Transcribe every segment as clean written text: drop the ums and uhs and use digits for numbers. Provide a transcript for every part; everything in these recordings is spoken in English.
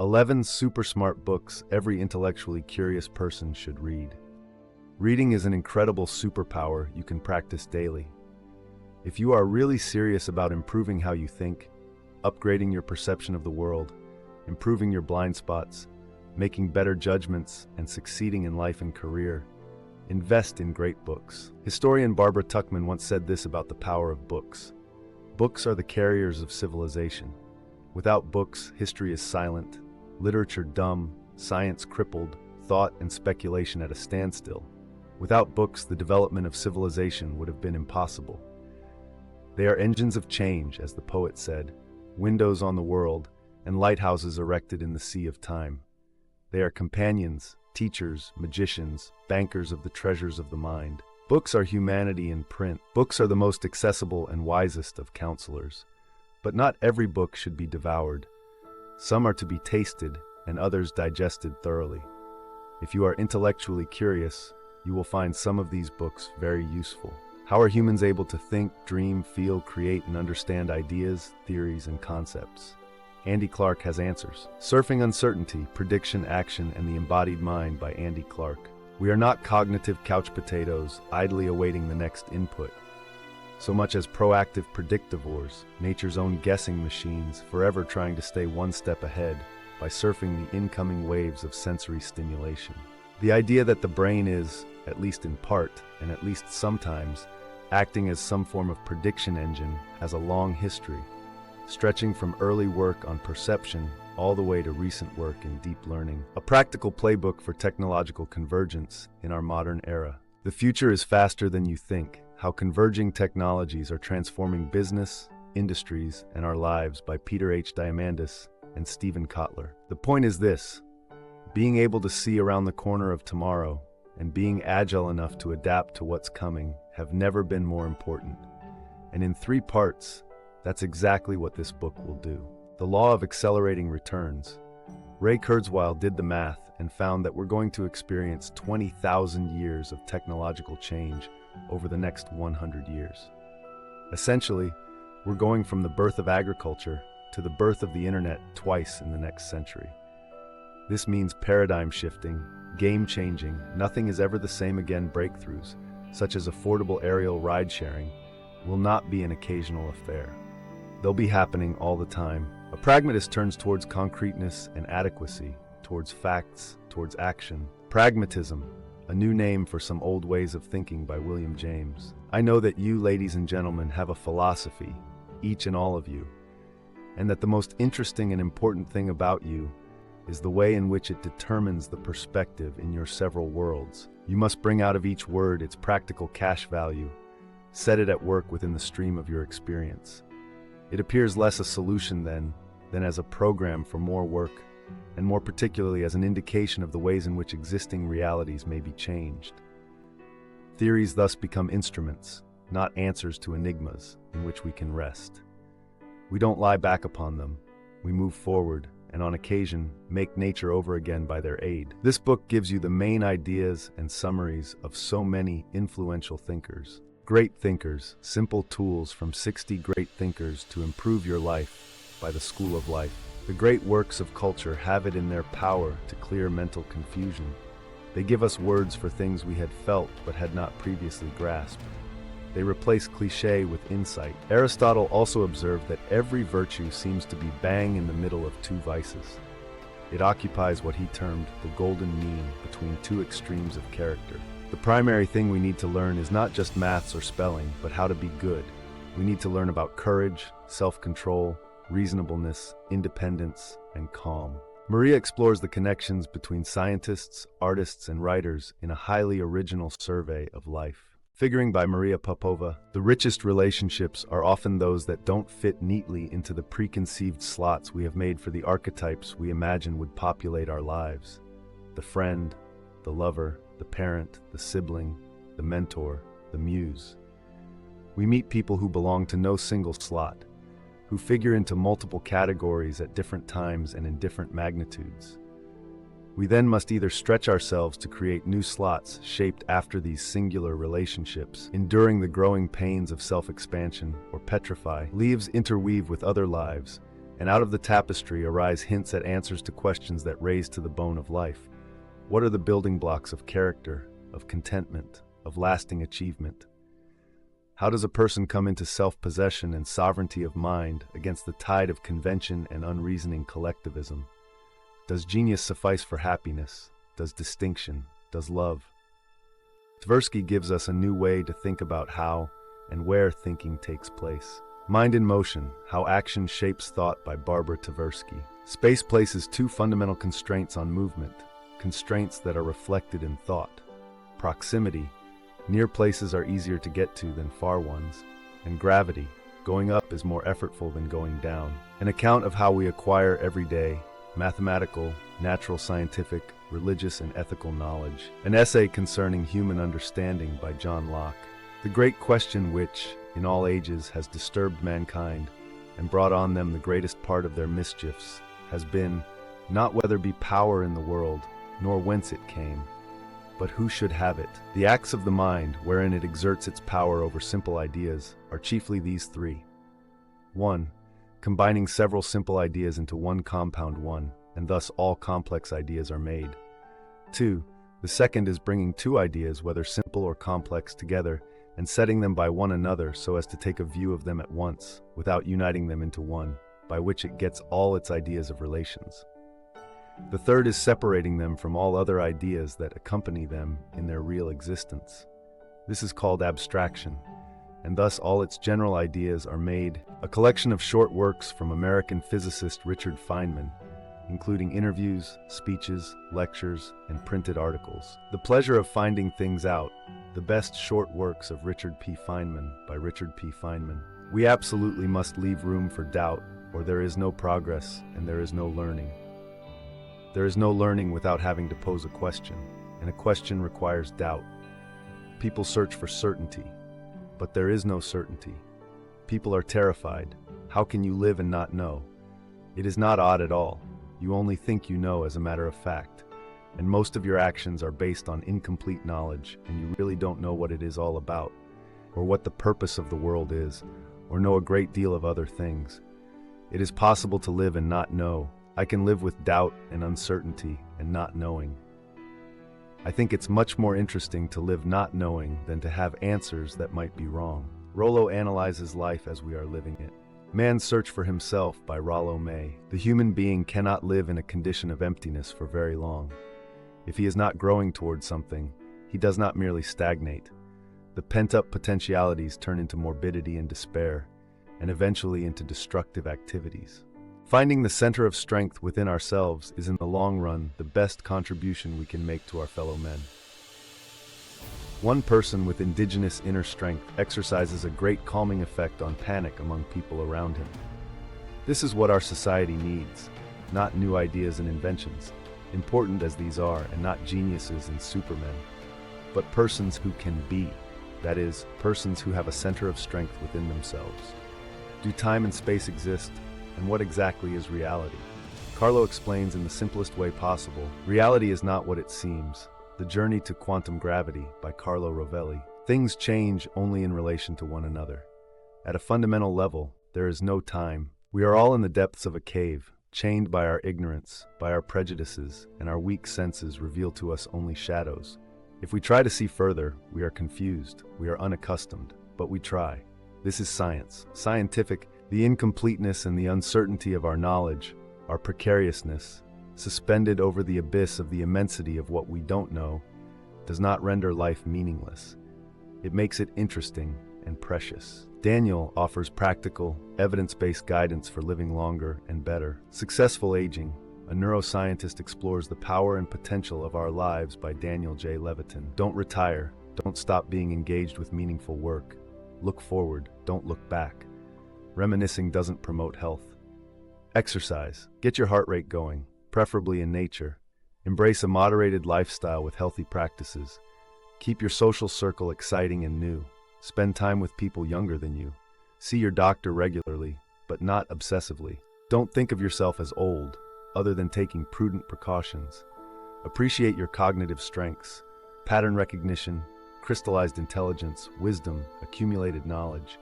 11 super smart books every intellectually curious person should read. Reading is an incredible superpower you can practice daily. If you are really serious about improving how you think, upgrading your perception of the world, improving your blind spots, making better judgments, and succeeding in life and career, invest in great books. Historian Barbara Tuchman once said this about the power of books. Books are the carriers of civilization. Without books, history is silent, literature dumb, science crippled, thought and speculation at a standstill. Without books, the development of civilization would have been impossible. They are engines of change, as the poet said, windows on the world, and lighthouses erected in the sea of time. They are companions, teachers, magicians, bankers of the treasures of the mind. Books are humanity in print. Books are the most accessible and wisest of counselors. But not every book should be devoured. Some are to be tasted, and others digested thoroughly. If you are intellectually curious, you will find some of these books very useful. How are humans able to think, dream, feel, create, and understand ideas, theories, and concepts? Andy Clark has answers. Surfing Uncertainty, Prediction, Action, and the Embodied Mind by Andy Clark. We are not cognitive couch potatoes, idly awaiting the next input. So much as proactive predictivores, nature's own guessing machines, forever trying to stay one step ahead by surfing the incoming waves of sensory stimulation. The idea that the brain is, at least in part, and at least sometimes, acting as some form of prediction engine has a long history, stretching from early work on perception all the way to recent work in deep learning. A practical playbook for technological convergence in our modern era. The future is faster than you think. How Converging Technologies Are Transforming Business, Industries, and Our Lives by Peter H. Diamandis and Stephen Kotler. The point is this: being able to see around the corner of tomorrow and being agile enough to adapt to what's coming have never been more important. And in 3 parts, that's exactly what this book will do. The Law of Accelerating Returns. Ray Kurzweil did the math and found that we're going to experience 20,000 years of technological change over the next 100 years. Essentially, we're going from the birth of agriculture to the birth of the internet twice in the next century. This means paradigm shifting, game changing, nothing is ever the same again breakthroughs, such as affordable aerial ride sharing, will not be an occasional affair. They'll be happening all the time. A pragmatist turns towards concreteness and adequacy, towards facts, towards action. Pragmatism, a new name for some old ways of thinking by William James. I know that you, ladies and gentlemen, have a philosophy, each and all of you, and that the most interesting and important thing about you is the way in which it determines the perspective in your several worlds. You must bring out of each word its practical cash value, set it at work within the stream of your experience. It appears less a solution than as a program for more work, and more particularly as an indication of the ways in which existing realities may be changed. Theories thus become instruments, not answers to enigmas, in which we can rest. We don't lie back upon them, we move forward, and on occasion, make nature over again by their aid. This book gives you the main ideas and summaries of so many influential thinkers. Great Thinkers, Simple Tools from 60 Great Thinkers to Improve Your Life by the School of Life. The great works of culture have it in their power to clear mental confusion. They give us words for things we had felt but had not previously grasped. They replace cliché with insight. Aristotle also observed that every virtue seems to be bang in the middle of 2 vices. It occupies what he termed the golden mean between 2 extremes of character. The primary thing we need to learn is not just maths or spelling, but how to be good. We need to learn about courage, self-control, reasonableness, independence, and calm. Maria explores the connections between scientists, artists, and writers in a highly original survey of life. Figuring by Maria Popova, the richest relationships are often those that don't fit neatly into the preconceived slots we have made for the archetypes we imagine would populate our lives. The friend, the lover, the parent, the sibling, the mentor, the muse. We meet people who belong to no single slot, who figure into multiple categories at different times and in different magnitudes. We then must either stretch ourselves to create new slots shaped after these singular relationships, enduring the growing pains of self-expansion, or petrify, leaves interweave with other lives, And out of the tapestry arise hints at answers to questions that raise to the bone of life. What are the building blocks of character, of contentment, of lasting achievement? How does a person come into self-possession and sovereignty of mind against the tide of convention and unreasoning collectivism? Does genius suffice for happiness? Does distinction? Does love? Tversky gives us a new way to think about how and where thinking takes place. Mind in Motion, How Action Shapes Thought by Barbara Tversky. Space places two fundamental constraints on movement, constraints that are reflected in thought. Proximity, near places are easier to get to than far ones, and gravity, going up is more effortful than going down. An account of how we acquire everyday, mathematical, natural scientific, religious and ethical knowledge. An essay concerning human understanding by John Locke. The great question which, in all ages, has disturbed mankind and brought on them the greatest part of their mischiefs, has been, not whether be power in the world, nor whence it came, but who should have it. The acts of the mind, wherein it exerts its power over simple ideas, are chiefly these three. 1. Combining several simple ideas into one compound one, and thus all complex ideas are made. 2. The second is bringing two ideas, whether simple or complex, together, and setting them by one another so as to take a view of them at once, without uniting them into one, by which it gets all its ideas of relations. The third is separating them from all other ideas that accompany them in their real existence. This is called abstraction, and thus all its general ideas are made. A collection of short works from American physicist Richard Feynman, including interviews, speeches, lectures, and printed articles. The Pleasure of Finding Things Out, the best short works of Richard P. Feynman by Richard P. Feynman. We absolutely must leave room for doubt, or there is no progress and there is no learning. There is no learning without having to pose a question, and a question requires doubt. People search for certainty, but there is no certainty. People are terrified. How can you live and not know? It is not odd at all. You only think you know as a matter of fact, and most of your actions are based on incomplete knowledge, and you really don't know what it is all about, or what the purpose of the world is, or know a great deal of other things. It is possible to live and not know. I can live with doubt and uncertainty and not knowing. I think it's much more interesting to live not knowing than to have answers that might be wrong. Rollo analyzes life as we are living it. Man's Search for Himself by Rollo May. The human being cannot live in a condition of emptiness for very long. If he is not growing towards something, he does not merely stagnate. The pent-up potentialities turn into morbidity and despair, and eventually into destructive activities. Finding the center of strength within ourselves is in the long run the best contribution we can make to our fellow men. One person with indigenous inner strength exercises a great calming effect on panic among people around him. This is what our society needs, not new ideas and inventions, important as these are, and not geniuses and supermen, but persons who can be, that is, persons who have a center of strength within themselves. Do time and space exist? And what exactly is reality? Carlo explains in the simplest way possible. Reality is not what it seems. The Journey to Quantum Gravity by Carlo Rovelli. Things change only in relation to one another. At a fundamental level, there is no time. We are all in the depths of a cave, chained by our ignorance, by our prejudices, and our weak senses reveal to us only shadows. If we try to see further, we are confused, we are unaccustomed, but we try. This is science. Scientific, the incompleteness and the uncertainty of our knowledge, our precariousness, suspended over the abyss of the immensity of what we don't know, does not render life meaningless. It makes it interesting and precious. Daniel offers practical, evidence-based guidance for living longer and better. Successful Aging, a neuroscientist explores the power and potential of our lives by Daniel J. Levitin. Don't retire. Don't stop being engaged with meaningful work. Look forward. Don't look back. Reminiscing doesn't promote health. Exercise. Get your heart rate going, preferably in nature. Embrace a moderated lifestyle with healthy practices. Keep your social circle exciting and new. Spend time with people younger than you. See your doctor regularly, but not obsessively. Don't think of yourself as old, other than taking prudent precautions. Appreciate your cognitive strengths, pattern recognition, crystallized intelligence, wisdom, accumulated knowledge.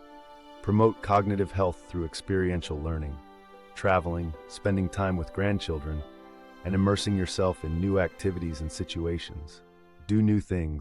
Promote cognitive health through experiential learning. traveling, spending time with grandchildren, and immersing yourself in new activities and situations. Do new things.